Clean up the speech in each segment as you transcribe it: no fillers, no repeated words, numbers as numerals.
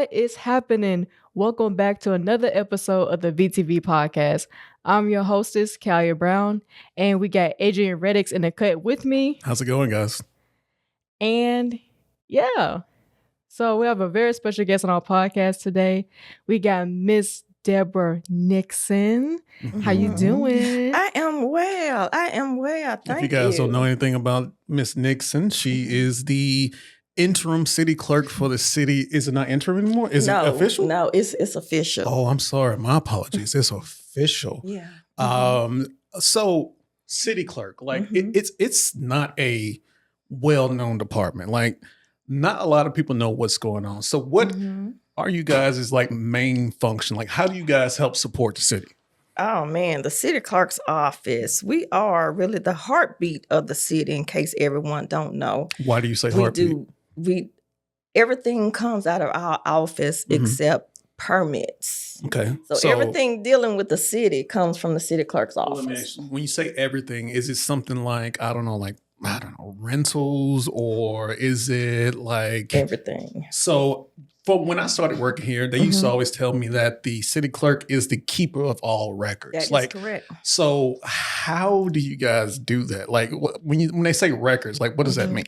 What is happening? Welcome back to another episode of the VTV podcast. I'm your hostess, Kalia Brown, and we got Adrian Reddix in the cut with me. How's it going, guys? And yeah, so we have a very special guest on our podcast today. We got Miss Deborah Nickson. How you doing? I am well. Thank you. If you guys don't know anything about Miss Nickson, she is the interim city clerk for the city. Is it not interim anymore? Is it official? No, it's official. Oh, I'm sorry. My apologies. It's official. Yeah. So city clerk, like it's not a well-known department. Like not a lot of people know what's going on. So what are you guys' like main function? Like how do you guys help support the city? Oh man, the city clerk's office. We are really the heartbeat of the city. In case everyone don't know, Why do you say heartbeat? Everything comes out of our office except permits. Okay. So everything dealing with the city comes from the city clerk's office. When you say everything, is it something like, rentals, or is it like Everything. So from when I started working here, they used to always tell me that the city clerk is the keeper of all records. That is correct. So how do you guys do that? Like when they say records, like what does that mean?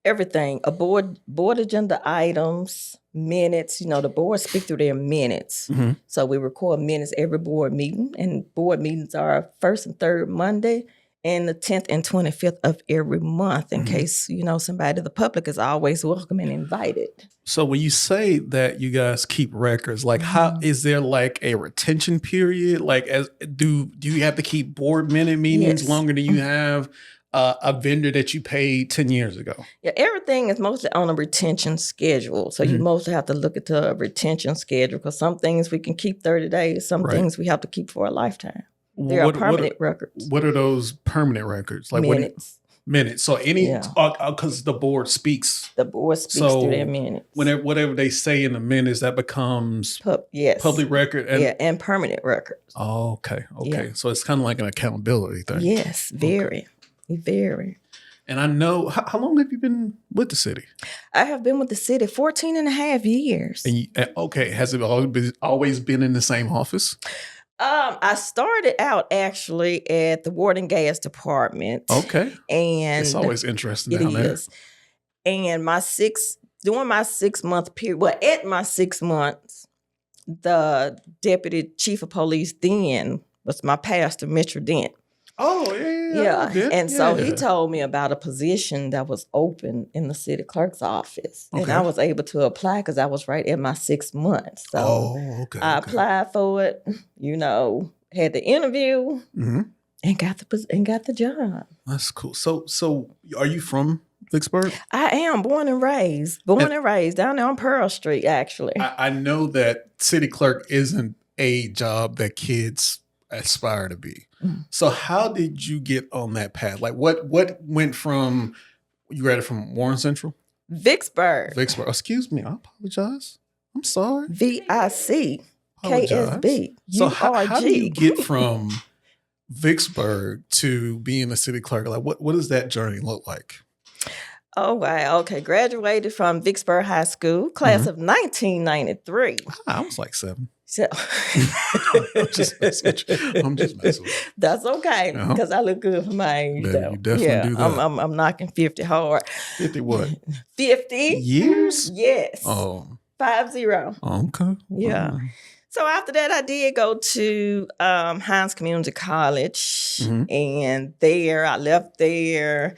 Everything. A board agenda items, minutes. The board speak through their minutes. So we record minutes every board meeting, and board meetings are first and third Monday and the 10th and 25th of every month. In case somebody, the public is always welcome and invited. So when you say that you guys keep records, like how is there like a retention period? Like do you have to keep board minute meetings longer than you have a vendor that you paid 10 years ago? Yeah, everything is mostly on a retention schedule. So you mostly have to look at the retention schedule because some things we can keep 30 days, some things we have to keep for a lifetime. They are permanent records. What are those permanent records? Like minutes. Minutes. So because the board speaks. The board speaks through their minutes. Whatever they say in the minutes, that becomes public record. And permanent records. Oh, okay. Yeah. So it's kind of like an accountability thing. Yes, very. And I know, how long have you been with the city? I have been with the city 14 and a half years. And has it always been in the same office? I started out actually at the Water and Gas Department. Okay. And it's always interesting down there. And during my 6 month period, at my 6 months, the deputy chief of police then was my pastor, Mitchell Dent. Oh, yeah. And so he told me about a position that was open in the city clerk's office. Okay. And I was able to apply because I was right at my 6 months. So I applied for it, had the interview and got the job. That's cool. So are you from Vicksburg? I am born and raised down there on Pearl Street, actually. I know that city clerk isn't a job that kids aspire to be. So how did you get on that path? Like what went from, you graduated from Warren Central? Vicksburg. Excuse me. I apologize. I'm sorry. VIC. KSB. So how do you get from Vicksburg to being a city clerk? Like what does that journey look like? Oh, wow. Okay. Graduated from Vicksburg High School, class of 1993. I was like 7. So, I'm just messing with you. That's okay because I look good for my age. Yeah, you definitely do that. I'm knocking 50 hard. 50 what? 50 years? Yes. Oh. 50. Okay. Yeah. So after that, I did go to Hines Community College, and I left there.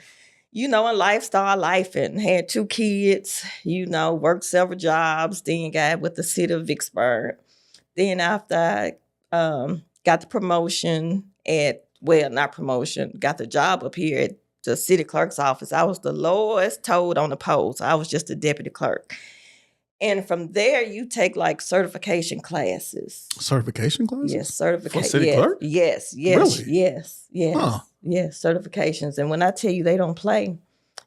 And life and had 2 kids. Worked several jobs. Then got with the city of Vicksburg. Then after I got the promotion got the job up here at the city clerk's office. I was the lowest toed on the post. I was just a deputy clerk. And from there, you take like certification classes. Certification classes? Yes, certification. For city clerk? Yes. Really? Yes. Huh. Yes, certifications. And when I tell you they don't play,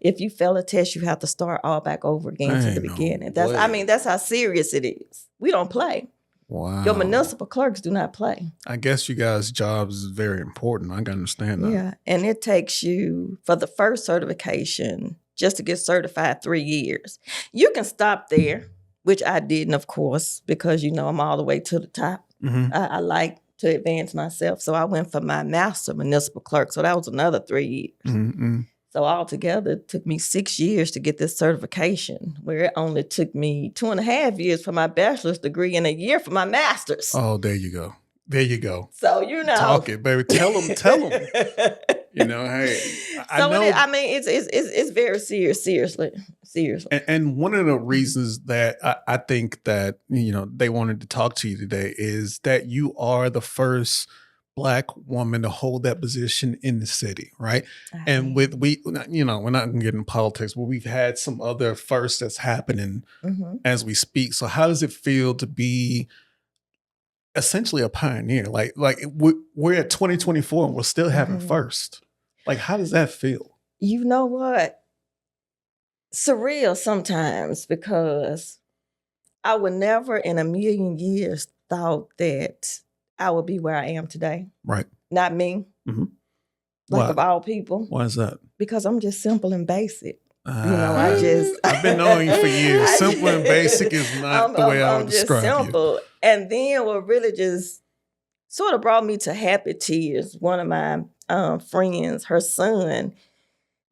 if you fail a test, you have to start all back over again to the beginning. That's how serious it is. We don't play. Wow. Your municipal clerks do not play. I guess you guys' jobs is very important. I can understand that. Yeah. And it takes you, for the first certification, just to get certified, 3 years. You can stop there. which I didn't, of course, because, I'm all the way to the top. Mm-hmm. I like to advance myself. So I went for my master municipal clerk. So that was another 3 years. Mm-hmm. So altogether, it took me 6 years to get this certification, where it only took me 2.5 years for my bachelor's degree and a year for my master's. Oh, there you go. There you go. So, Talk it, baby. Tell them. Hey, I know. It's very seriously. And one of the reasons that I think that, they wanted to talk to you today is that you are the first Black woman to hold that position in the city, right? And we're not going to get into politics, but we've had some other firsts that's happening as we speak. So how does it feel to be essentially a pioneer? Like we're at 2024 and we're still having first. Like, how does that feel? You know what? Surreal sometimes, because I would never in a million years thought that I would be where I am today. Right. Not me. Mm-hmm. Like, of all people. Why is that? Because I'm just simple and basic. I've been knowing you for years. Simple and basic is not the way I would describe you. And then what really just sort of brought me to happy tears, one of my friends, her son,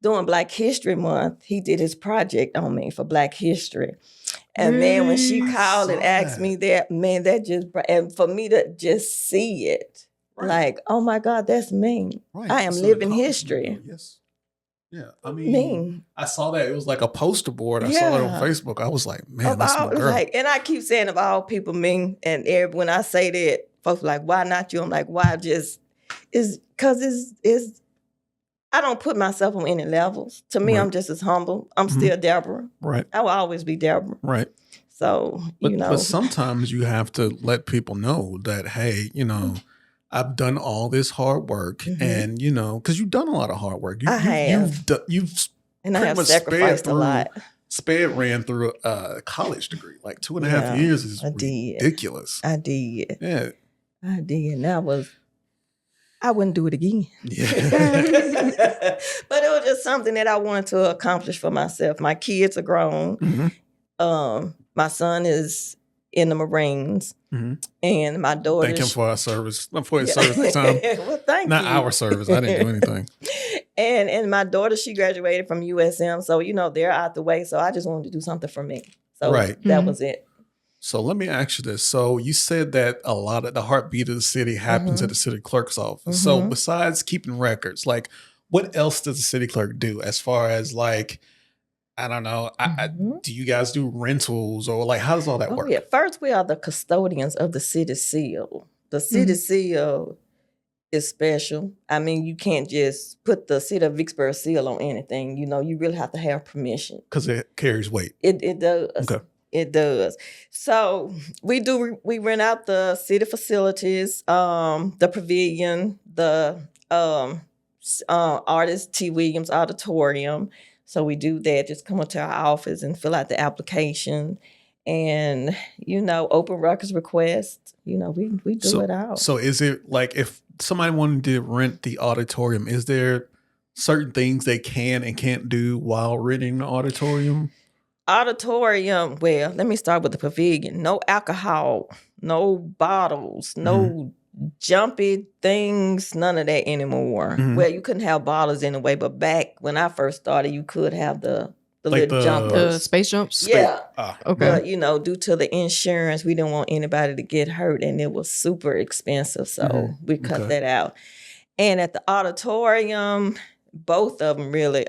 during Black History Month, he did his project on me for Black History. And man, when she called and asked me that, man, that just, and for me to just see it, like, oh my God, that's me. Right. I am living history. Yes. Yeah. I mean, I saw that. It was like a poster board. I saw it on Facebook. I was like, man, that's my girl. And I keep saying of all people, me, and when I say that, folks are like, why not you? I'm like, why just, is because it's, I don't put myself on any levels. To me, I'm just as humble. I'm still Deborah. Right. I will always be Deborah. Right. So, But sometimes you have to let people know that, hey, I've done all this hard work and, because you've done a lot of hard work. I have. You've and I have sacrificed a lot. Ran through a college degree. Like 2.5 years is ridiculous. I did. Yeah. I did. And I wouldn't do it again. Yeah. But it was just something that I wanted to accomplish for myself. My kids are grown. Mm-hmm. My son is in the Marines. Mm-hmm. And my daughter. Thank him for our service. For his service this time. Well, thank Not you. Not our service. I didn't do anything. And my daughter, she graduated from USM. So, they're out the way. So I just wanted to do something for me. So that was it. So let me ask you this. So you said that a lot of the heartbeat of the city happens at the city clerk's office. Mm-hmm. So besides keeping records, like what else does the city clerk do as far as like, I don't know, do you guys do rentals or like, how does all that work? Yeah. First, we are the custodians of the city seal. The city seal is special. I mean, you can't just put the city of Vicksburg seal on anything. You really have to have permission. Because it carries weight. It does. Okay. It does. So we rent out the city facilities, the pavilion, the Artist T. Williams Auditorium. So we do that. Just come up to our office and fill out the application, and open records requests. We do it out. So is it like if somebody wanted to rent the auditorium, is there certain things they can and can't do while renting the auditorium? Auditorium, well, let me start with the pavilion. No alcohol, no bottles, no jumpy things, none of that anymore. Mm-hmm. Well, you couldn't have bottles anyway, but back when I first started, you could have the little jumpers. The space jumps? Yeah. Okay. But, due to the insurance, we didn't want anybody to get hurt, and it was super expensive, so we cut that out. And at the auditorium, both of them really,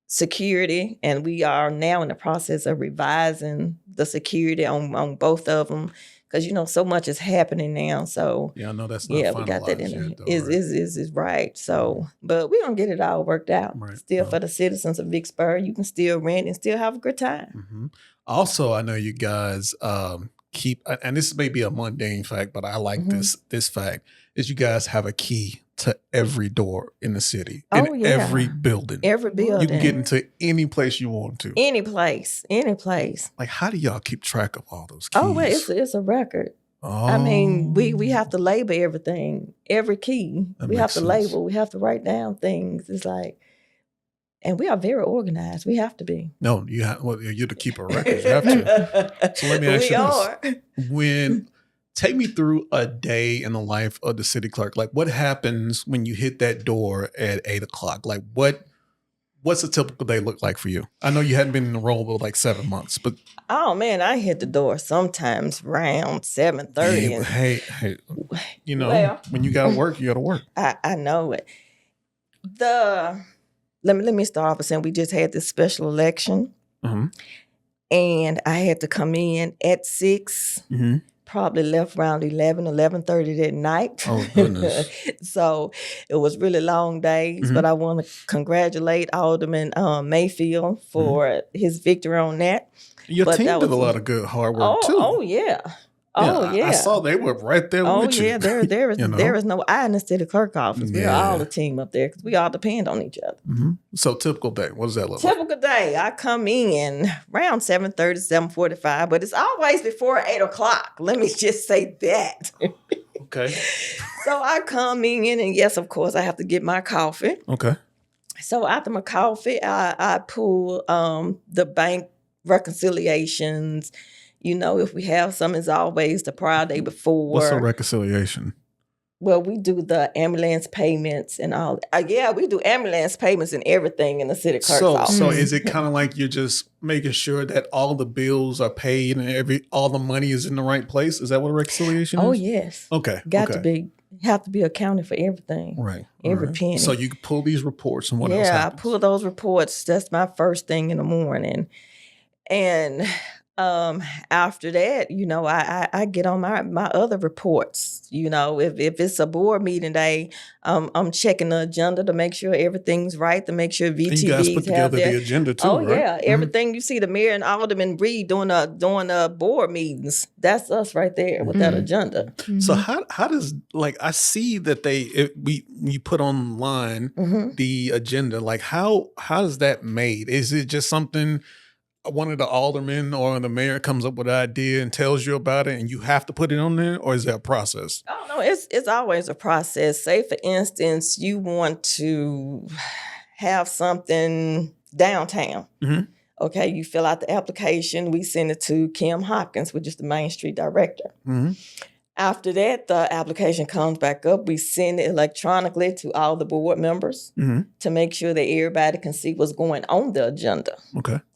security, and we are now in the process of revising the security on both of them because so much is happening now. So I know that's not finalized. We got that in there. Yet, though, is right. So, but we're gonna get it all worked out. Right. Still, for the citizens of Vicksburg, you can still rent and still have a good time. Mm-hmm. Also, I know you guys keep, and this may be a mundane fact, but I like this fact is you guys have a key to every door in the city, every building. Every building. You can get into any place you want to. Any place. Like, how do y'all keep track of all those keys? Oh, well, it's a record. Oh. I mean, we have to label everything, every key. We have to label. We have to write down things. It's like, And we are very organized. We have to be. No, you're the keeper of records. You have to. So let me ask you this. Take me through a day in the life of the city clerk. Like, what happens when you hit that door at 8 o'clock? Like, what's a typical day look like for you? I know you hadn't been in the role for like 7 months, but oh man, I hit the door sometimes around 7:30. Yeah, hey, when you gotta work, you gotta work. I know it. Let me start off by saying we just had this special election, and I had to come in at 6. Probably left around 11:30 that night. Oh, goodness. So it was really long days, but I want to congratulate Alderman Mayfield for his victory on that. Your team did a lot of good hard work, too. Oh, yeah. Oh, yeah. I saw they were right there with you. Oh, yeah. There is no I in the city clerk office. We're all a team up there because we all depend on each other. So typical day, what does that look like? Typical day, I come in around 7:30, 7:45, but it's always before 8 o'clock. Let me just say that. Okay. So I come in, and yes, of course, I have to get my coffee. Okay. So after my coffee, I pull the bank reconciliations. If we have some, it's always the prior day before. What's a reconciliation? Well, we do the ambulance payments and all. We do ambulance payments and everything in the city clerk's office. So is it kind of like you're just making sure that all the bills are paid and all the money is in the right place? Is that what a reconciliation is? Oh, yes. Okay. Have to be accounted for everything. Right. Every penny. So you pull these reports and what else happens? Yeah, I pull those reports. That's my first thing in the morning. And after that, I get on my other reports. If it's a board meeting day, I'm checking the agenda to make sure everything's right, to make sure VTVs and you guys put together the agenda too, oh, right? yeah. Everything you see the mayor and alderman read during the board meetings, that's us right there with that agenda. So how does, like, I see that you put online the agenda. Like, how is that made? Is it just something one of the aldermen or the mayor comes up with an idea and tells you about it and you have to put it on there, or is there a process? Oh, no, it's always a process. Say, for instance, you want to have something downtown. Okay, you fill out the application. We send it to Kim Hopkins, which is the Main Street director. After that, the application comes back up. We send it electronically to all the board members to make sure that everybody can see what's going on the agenda.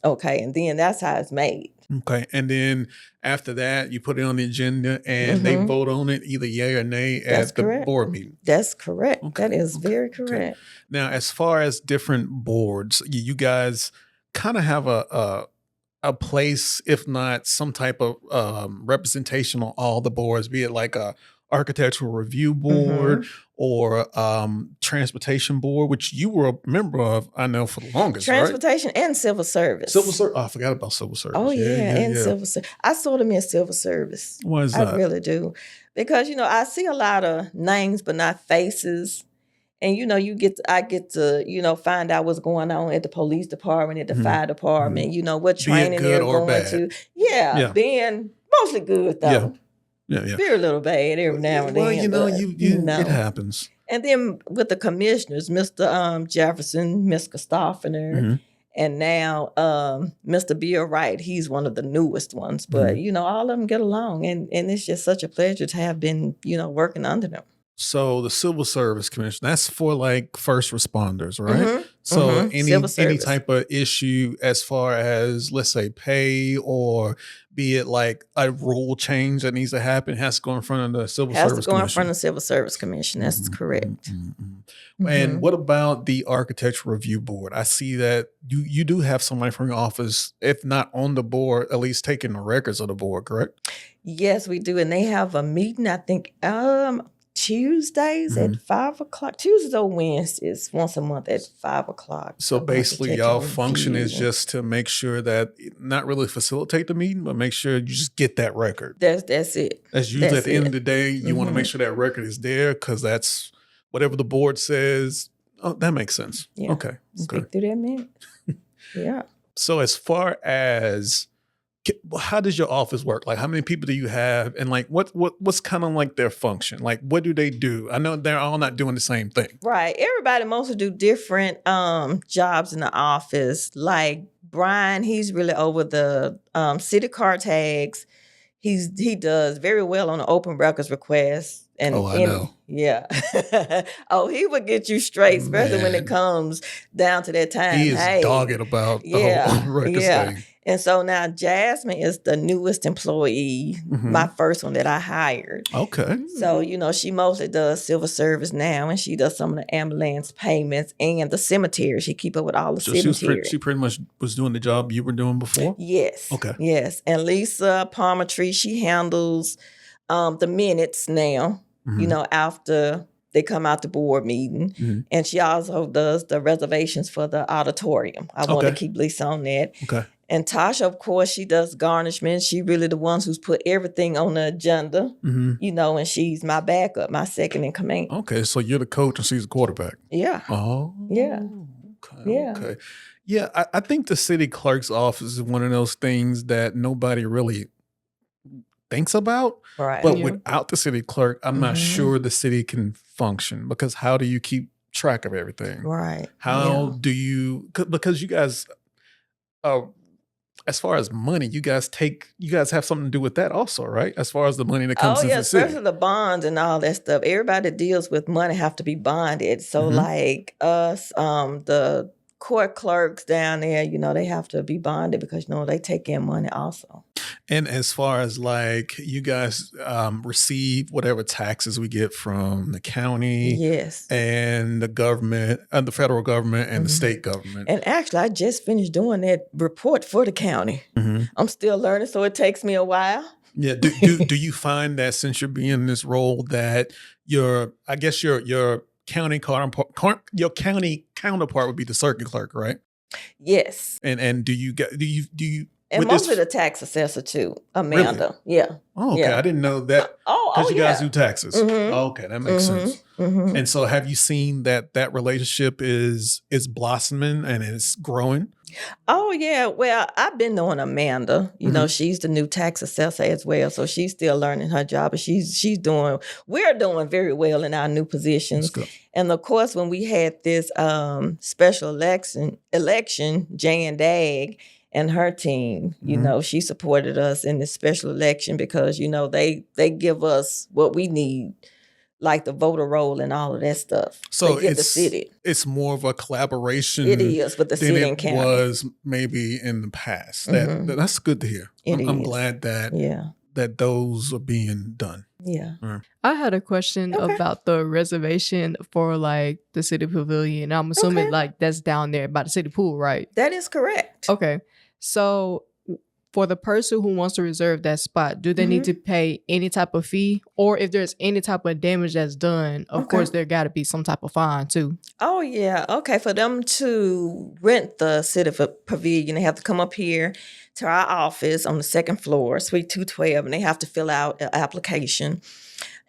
Okay, and then that's how it's made. Okay, and then after that, you put it on the agenda and they vote on it, either yay or nay, at the board meeting. That's correct. Okay. That is very correct. Okay. Now, as far as different boards, you guys kind of have a place, if not some type of representation on all the boards, be it like a architectural review board or transportation board, which you were a member of, I know, for the longest, transportation and civil service. Civil service. Oh, I forgot about civil service. Oh, yeah, civil service. I sort of miss civil service. Why is that? I really do. Because, I see a lot of names but not faces. And, I get to, find out what's going on at the police department, at the fire department, what training they're going to. Yeah, being mostly good, though. Yeah. Very little bad every now and then. Well, it happens. And then with the commissioners, Mr. Jefferson, Ms. Christopher, and now Mr. Bill Wright, he's one of the newest ones. But, all of them get along. And it's just such a pleasure to have been, working under them. So the Civil Service Commission, that's for like first responders, right? So any type of issue as far as, let's say, pay, or be it like a rule change that needs to happen, has to go in front of the Civil Service Commission. Has to go in front of the Civil Service Commission. That's correct. And what about the Architectural Review Board? I see that you do have somebody from your office, if not on the board, at least taking the records of the board, correct? Yes, we do. And they have a meeting, I think, Tuesdays at 5 o'clock. Tuesdays or Wednesdays, once a month at 5 o'clock. So basically, y'all function is just to make sure that, not really facilitate the meeting, but make sure you just get that record. That's it. That's usually at the end of the day, you want to make sure that record is there, because that's whatever the board says. Oh, that makes sense. Yeah. Okay. Speak through that minute. Yeah. So as far as how does your office work? Like, how many people do you have? And like, what's kind of like their function? Like, what do they do? I know they're all not doing the same thing. Right. Everybody mostly do different jobs in the office. Like Brian, he's really over the city car tags. He does very well on the open records request. And I know. Yeah. Oh, he would get you straight, especially when it comes down to that time. He is dogged about the whole records thing. And so now Jasmine is the newest employee, my first one that I hired. Okay. So, she mostly does civil service now, and she does some of the ambulance payments and the cemetery. She keep up with all the cemetery. She pretty much was doing the job you were doing before? Yes. Okay. Yes. And Lisa Palmertree, she handles the minutes now, after they come out the board meeting. And she also does the reservations for the auditorium. I want to keep Lisa on that. Okay. And Tasha, of course, she does garnishment. She really the ones who's put everything on the agenda, and she's my backup, my second in command. Okay, so you're the coach and she's the quarterback. Yeah. Oh. Yeah. Okay. Yeah. Okay. Yeah, I think the city clerk's office is one of those things that nobody really thinks about. Right. But without the city clerk, I'm not sure the city can function, because how do you keep track of everything? Right. How do you, because you guys, as far as money, you guys have something to do with that also, right? As far as the money that comes into the city. Especially the bonds and all that stuff. Everybody that deals with money have to be bonded. So like us, the court clerks down there, they have to be bonded because, they take in money also. And as far as like you guys receive whatever taxes we get from the county, yes, and the government, the federal government, and the state government. And actually, I just finished doing that report for the county. I'm still learning, so it takes me a while. Yeah. Do you find that since you're being in this role that your county counterpart would be the circuit clerk, right? Yes. And do you and mostly the tax assessor too, Amanda. Really? Yeah. Oh, okay. Yeah. I didn't know that. Because you guys do taxes. Okay, that makes sense. And so, have you seen that relationship is blossoming and it's growing? Oh yeah. Well, I've been knowing Amanda. She's the new tax assessor as well, so she's still learning her job. But we're doing very well in our new positions. And of course, when we had this special election, Jan Dag and her team, she supported us in this special election because, they give us what we need, like the voter roll and all of that stuff. So the city. It's more of a collaboration. It is with the city and county. Was maybe in the past. That's good to hear. I'm glad that those are being done. Yeah. I had a question about the reservation for like the city pavilion. I'm assuming like that's down there by the city pool, right? That is correct. Okay. So for the person who wants to reserve that spot, do they need to pay any type of fee? Or if there's any type of damage that's done, of course, there got to be some type of fine too. Oh, yeah. Okay. For them to rent the city pavilion, they have to come up here to our office on the second floor, Suite 212, and they have to fill out an application.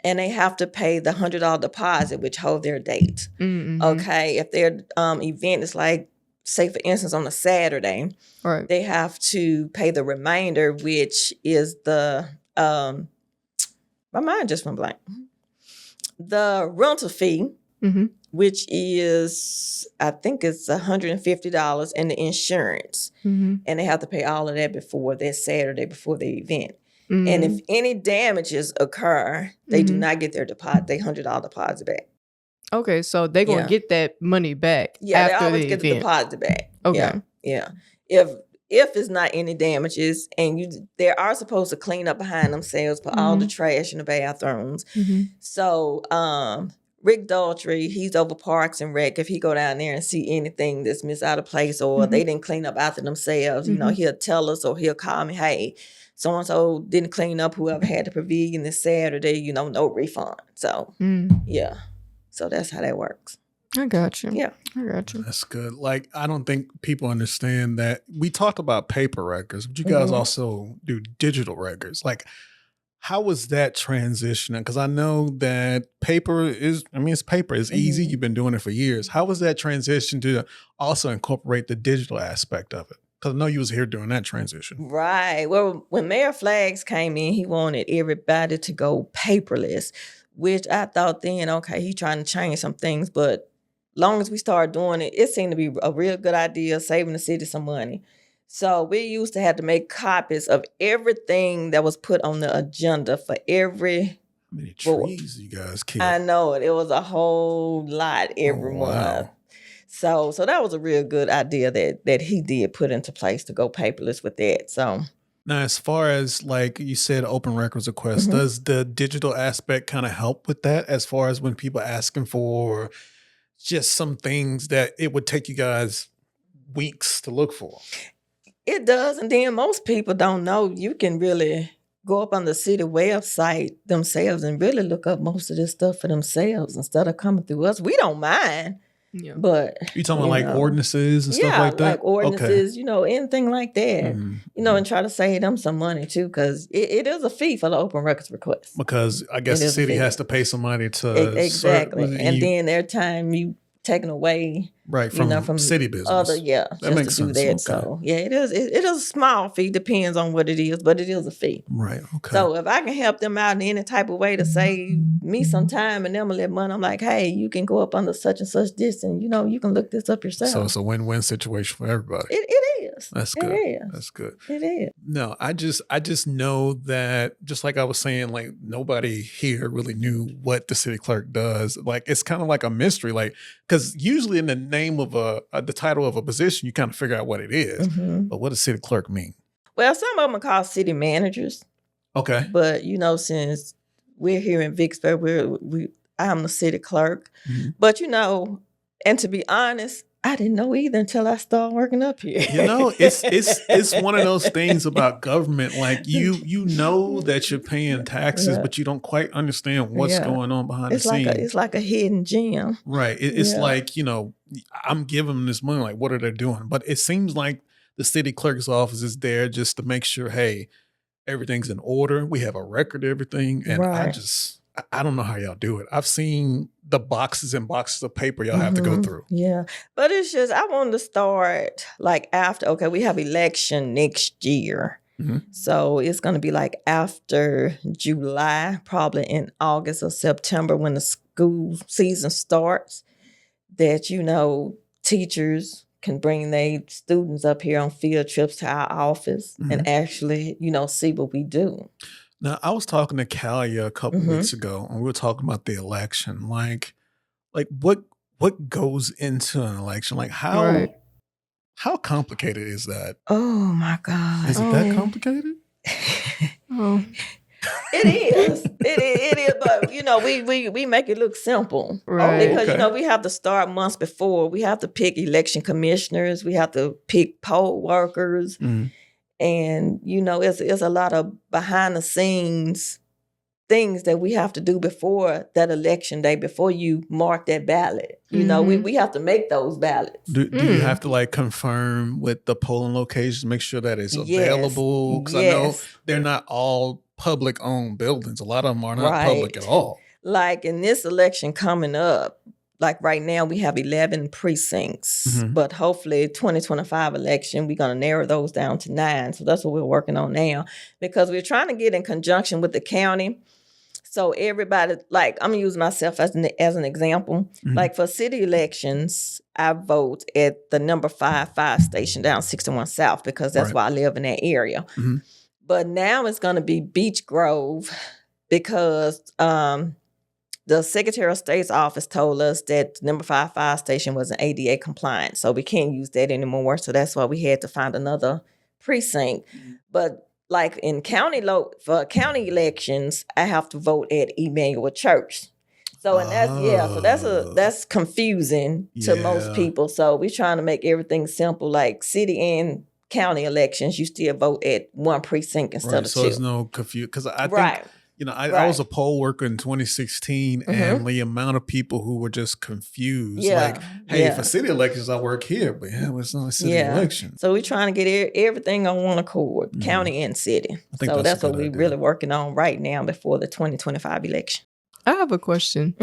And they have to pay the $100 deposit, which hold their date. Okay. If their event is like, say, for instance, on a Saturday, they have to pay the remainder, which is the, my mind just went blank. The rental fee, which is, I think it's $150, and the insurance. And they have to pay all of that before that Saturday, before the event. And if any damages occur, they do not get their deposit, their $100 deposit back. Okay, so they're going to get that money back after the event. Yeah, they always get the deposit back. Okay. Yeah. If it's not any damages, and they are supposed to clean up behind themselves, put all the trash in the bathrooms. So Rick Daltrey, he's over Parks and Rec. If he go down there and see anything that's missed out of place or they didn't clean up after themselves, he'll tell us, or he'll call me, hey, so-and-so didn't clean up, whoever had the pavilion this Saturday, no refund. So, yeah. So that's how that works. I got you. Yeah. I got you. That's good. Like, I don't think people understand that we talk about paper records, but you guys also do digital records. Like, how was that transitioning? Because I know that paper is, it's paper. It's easy. You've been doing it for years. How was that transition to also incorporate the digital aspect of it? Because I know you was here during that transition. Right. Well, when Mayor Flaggs came in, he wanted everybody to go paperless, which I thought then, okay, he trying to change some things. But long as we started doing it, it seemed to be a real good idea, saving the city some money. So we used to have to make copies of everything that was put on the agenda for every How many trees you guys killed? I know it. It was a whole lot every month. So that was a real good idea that he did put into place to go paperless with that. So now, as far as like you said, open records request, does the digital aspect kind of help with that? As far as when people asking for just some things that it would take you guys weeks to look for? It does. And then most people don't know you can really go up on the city website themselves and really look up most of this stuff for themselves instead of coming through us. We don't mind. Yeah. But you talking about like ordinances and stuff like that? Like ordinances, anything like that. And try to save them some money too, because it is a fee for the open records request. Because I guess the city has to pay some money to exactly. And then their time you taken away from city business. That makes sense. Okay. So it is a small fee, depends on what it is, but it is a fee. Right. Okay. So if I can help them out in any type of way to save me some time and them a little money, I'm like, hey, you can go up under such and such this, and you can look this up yourself. So it's a win-win situation for everybody. It is. That's good. It is. That's good. It is. No, I just know that, just like I was saying, like nobody here really knew what the city clerk does. Like it's kind of like a mystery, like because usually in the name of the title of a position, you kind of figure out what it is. But what does city clerk mean? Well, some of them are called city managers. Okay. But since we're here in Vicksburg, I'm the city clerk. But and to be honest, I didn't know either until I started working up here. It's one of those things about government. Like you know that you're paying taxes, but you don't quite understand what's going on behind the scenes. It's like a hidden gem. Right. It's like, I'm giving them this money. Like, what are they doing? But it seems like the city clerk's office is there just to make sure, hey, everything's in order. We have a record of everything. And I don't know how y'all do it. I've seen the boxes and boxes of paper y'all have to go through. Yeah. But it's just, I wanted to start like after, we have election next year. So it's going to be like after July, probably in August or September when the school season starts, that, teachers can bring their students up here on field trips to our office and actually, see what we do. Now, I was talking to Callie a couple weeks ago, and we were talking about the election. Like what goes into an election? Like how complicated is that? Oh my God! Is it that complicated? It is. It is. But we make it look simple, right? Because we have to start months before. We have to pick election commissioners. We have to pick poll workers. And, it's a lot of behind the scenes things that we have to do before that election day, before you mark that ballot. We have to make those ballots. Do you have to like confirm with the polling locations, make sure that it's available? Because I know they're not all public owned buildings. A lot of them are not public at all. Like in this election coming up, like right now, we have 11 precincts, but hopefully 2025 election, we're going to narrow those down to 9. So that's what we're working on now, because we're trying to get in conjunction with the county. So everybody, like I'm going to use myself as an example. Like for city elections, I vote at the number 5 fire station down 61 South, because that's why I live in that area. But now it's going to be Beach Grove, because the Secretary of State's office told us that number 5 fire station wasn't ADA compliant, so we can't use that anymore. So that's why we had to find another precinct. But like in for county elections, I have to vote at Emmanuel Church. So and that's confusing to most people. So we're trying to make everything simple. Like city and county elections, you still vote at one precinct instead of so two. There's no confusion, because I think. I was a poll worker in 2016, and the amount of people who were just confused. Like, hey, for city elections, I work here, but it's not a city election. So we're trying to get everything on one accord, county and city. So that's what we're really working on right now before the 2025 election. I have a question.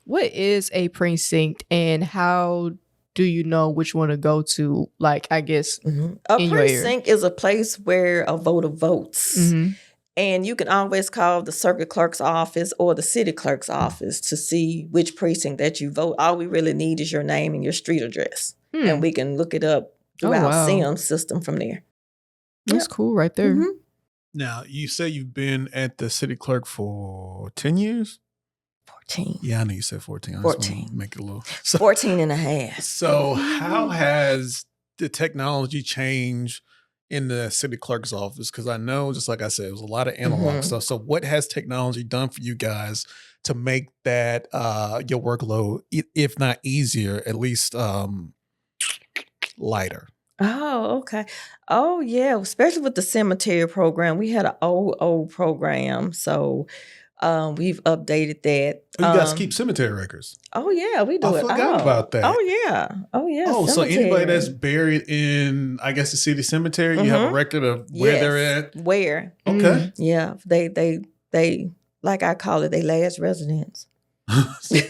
What is a precinct, and how do you know which one to go to? Like, I guess a precinct is a place where a voter votes. And you can always call the circuit clerk's office or the city clerk's office to see which precinct that you vote. All we really need is your name and your street address. And we can look it up through our SIM system from there. That's cool right there. Now, you say you've been at the city clerk for 10 years? 14. Yeah, I know you said 14. 14. Make it a little. 14 and a half. So how has the technology changed in the city clerk's office? Because I know, just like I said, it was a lot of analog stuff. So what has technology done for you guys to make that your workload, if not easier, at least lighter? Oh, okay. Oh, yeah. Especially with the cemetery program. We had an old program. So we've updated that. Oh, you guys keep cemetery records? Oh, yeah. We do I forgot about that. Oh, yeah. Oh, yeah. Oh, cemetery. So anybody that's buried in, I guess, the city cemetery, you have a record of where they're at? Where. Okay. Yeah. They, like I call it, they last residence. Hey,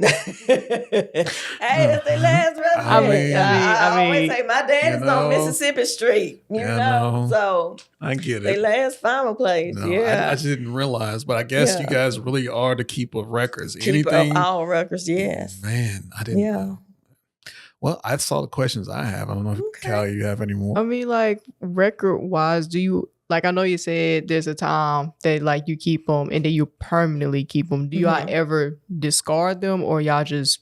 that's their last residence. I always say my dad is on Mississippi Street. You know, so I get it. They last final place. No, yeah, I just didn't realize, but I guess you guys really are the keeper of records. Keeper of all records. Yes, man, I didn't. Yeah. Well, I saw the questions I have. I don't know if Callie, you have any more. I mean, like record wise, do you? Like, I know you said there's a time that, like, you keep them and then you permanently keep them. Do y'all ever discard them or y'all just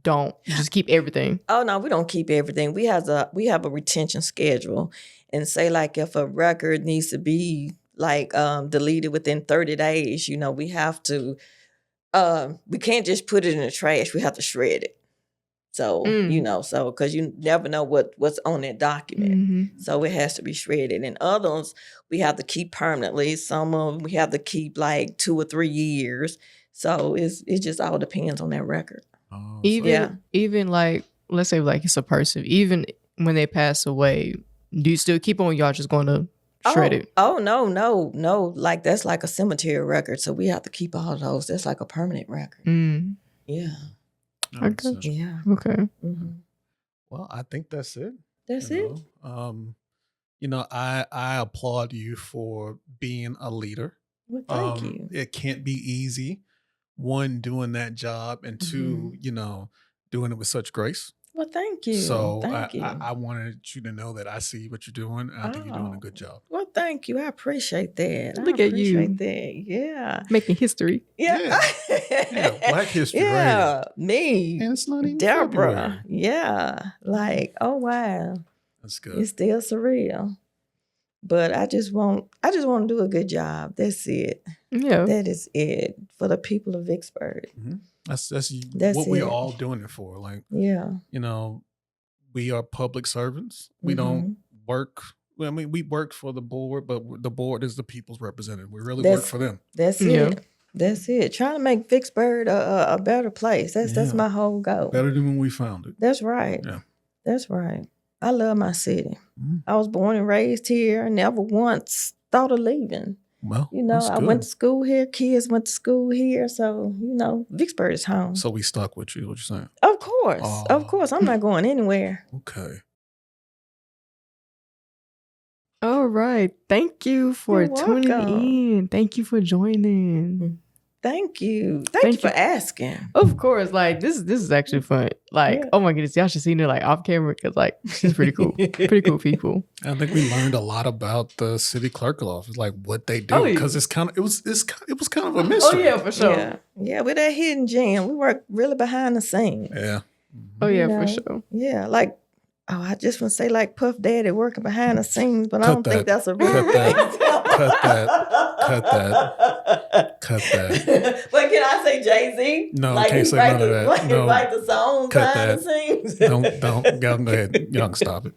don't? Just keep everything? Oh, no, we don't keep everything. We have a retention schedule. And say, like, if a record needs to be, like, deleted within 30 days, you know, we have to, we can't just put it in the trash. We have to shred it. So, you know, so because you never know what's on that document. So it has to be shredded. And others we have to keep permanently. Some of them we have to keep like 2 or 3 years. So it just all depends on that record. Oh, even like, let's say like it's a person, even when they pass away, do you still keep on? Y'all just going to shred it? Oh, no. Like that's like a cemetery record. So we have to keep all those. That's like a permanent record. Yeah. Okay. Yeah. Okay. Well, I think that's it. That's it. You know, I applaud you for being a leader. Well, thank you. It can't be easy. One, doing that job, and two, you know, doing it with such grace. Well, thank you. So I wanted you to know that I see what you're doing, and I think you're doing a good job. Well, thank you. I appreciate that. Look at you. That. Yeah. Making history. Yeah. Black history. Yeah. Right. Me. And it's not even Deborah. February. Yeah. Like, oh wow. That's good. It's still surreal. But I just want to do a good job. That's it. Yeah. That is it for the people of Vicksburg. That's what we're all doing it for. Like, you know, we are public servants. We don't work. I mean, we work for the board, but the board is the people's representative. We really work for them. That's it. That's it. Trying to make Vicksburg a better place. That's my whole goal. Better than when we found it. That's right. Yeah. That's right. I love my city. I was born and raised here. I never once thought of leaving. Well, you know, I went to school here. Kids went to school here. So, you know, Vicksburg is home. So we stuck with you, what you're saying? Of course. Of course. I'm not going anywhere. Okay. All right. Thank you for tuning in. Thank you for joining. Thank you. Thank you for asking. Of course. Like, this is actually fun. Like, oh my goodness, y'all should see her like off camera because like she's pretty cool. Pretty cool people. I think we learned a lot about the city clerk office, like what they do, because it was kind of a mystery. Oh yeah, for sure. Yeah, we're that hidden gem. We work really behind the scenes. Yeah. Oh yeah, for sure. Yeah, like I just want to say like Puff Daddy working behind the scenes, but I don't think that's a real thing. Cut that. But can I say Jay-Z? No, like, I can't say none of that. Like, no. write the songs Cut behind that. the scenes. Don't go ahead. Y'all can stop it.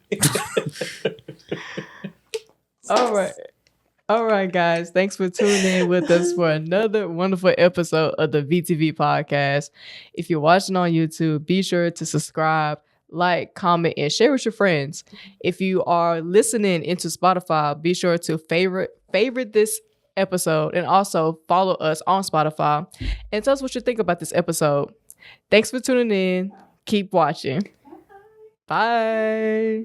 All right, guys. Thanks for tuning in with us for another wonderful episode of the VTV podcast. If you're watching on YouTube, be sure to subscribe, like, comment, and share with your friends. If you are listening into Spotify, be sure to favorite this episode and also follow us on Spotify and tell us what you think about this episode. Thanks for tuning in. Keep watching. Bye.